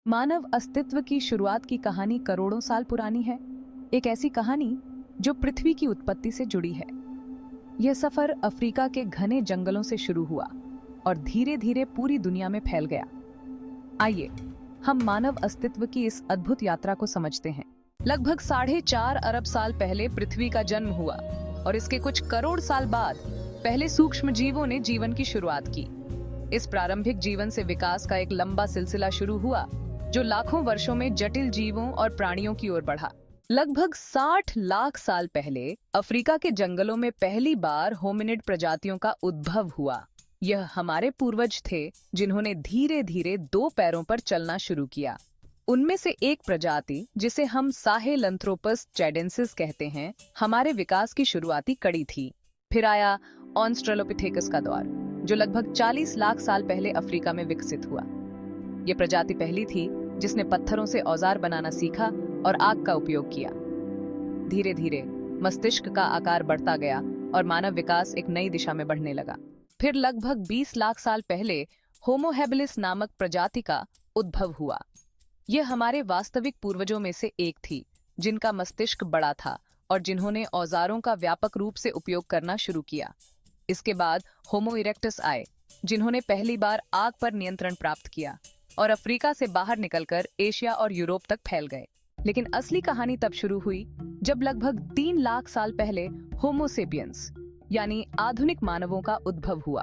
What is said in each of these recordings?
मानव अस्तित्व की शुरुआत की कहानी करोड़ों साल पुरानी है। एक ऐसी कहानी जो पृथ्वी की उत्पत्ति से जुड़ी है। यह सफर अफ्रीका के घने जंगलों से शुरू हुआ और धीरे धीरे पूरी दुनिया में फैल गया। आइए हम मानव अस्तित्व की इस अद्भुत यात्रा को समझते हैं। लगभग 4.5 अरब साल पहले पृथ्वी का जन्म हुआ और इसके कुछ करोड़ साल बाद पहले सूक्ष्म जीवों ने जीवन की शुरुआत की। इस प्रारंभिक जीवन से विकास का एक लंबा सिलसिला शुरू हुआ जो लाखों वर्षों में जटिल जीवों और प्राणियों की ओर बढ़ा। लगभग 60 लाख साल पहले अफ्रीका के जंगलों में पहली बार होमिनिड प्रजातियों का उद्भव हुआ। यह हमारे पूर्वज थे जिन्होंने धीरे धीरे 2 पैरों पर चलना शुरू किया। उनमें से एक प्रजाति, जिसे हम साहेलैंथ्रोपस चैडेंसिस कहते हैं, हमारे विकास की शुरुआती कड़ी थी। फिर आया ऑस्ट्रेलोपिथेकस का दौर, जो लगभग 40 लाख साल पहले अफ्रीका में विकसित हुआ। यह प्रजाति पहली थी जिसने पत्थरों से औजार बनाना सीखा और आग का उपयोग किया। धीरे धीरे मस्तिष्क का आकार बढ़ता गया और मानव विकास एक नई दिशा में बढ़ने लगा। फिर लगभग 20 लाख साल पहले होमो हैबिलिस नामक प्रजाति का उद्भव हुआ। यह हमारे वास्तविक पूर्वजों में से एक थी, जिनका मस्तिष्क बड़ा था और जिन्होंने औजारों का व्यापक रूप से उपयोग करना शुरू किया। इसके बाद होमो इरेक्टस आए, जिन्होंने पहली बार आग पर नियंत्रण प्राप्त किया और अफ्रीका से बाहर निकलकर एशिया और यूरोप तक फैल गए। लेकिन असली कहानी तब शुरू हुई जब लगभग 3 लाख साल पहले होमो सेपियंस यानी आधुनिक मानवों का उद्भव हुआ।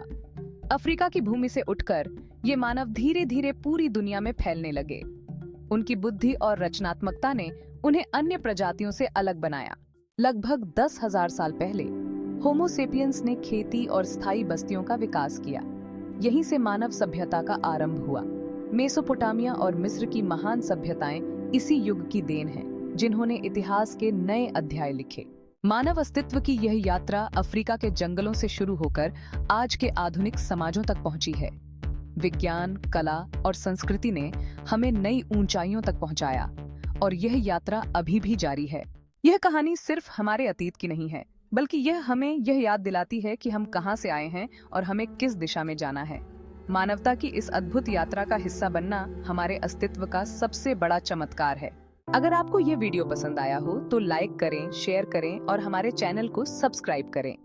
अफ्रीका की भूमि से उठकर ये मानव धीरे धीरे पूरी दुनिया में फैलने लगे। उनकी बुद्धि और रचनात्मकता ने उन्हें अन्य प्रजातियों से अलग बनाया। लगभग 10,000 साल पहले होमो सेपियंस ने खेती और स्थायी बस्तियों का विकास किया। यहीं से मानव सभ्यता का आरंभ हुआ। मेसोपोटामिया और मिस्र की महान सभ्यताएं इसी युग की देन हैं, जिन्होंने इतिहास के नए अध्याय लिखे। मानव अस्तित्व की यह यात्रा अफ्रीका के जंगलों से शुरू होकर आज के आधुनिक समाजों तक पहुंची है। विज्ञान, कला और संस्कृति ने हमें नई ऊंचाइयों तक पहुंचाया और यह यात्रा अभी भी जारी है। यह कहानी सिर्फ हमारे अतीत की नहीं है, बल्कि यह हमें यह याद दिलाती है कि हम कहां से आए हैं और हमें किस दिशा में जाना है। मानवता की इस अद्भुत यात्रा का हिस्सा बनना हमारे अस्तित्व का सबसे बड़ा चमत्कार है। अगर आपको ये वीडियो पसंद आया हो तो लाइक करें, शेयर करें और हमारे चैनल को सब्सक्राइब करें।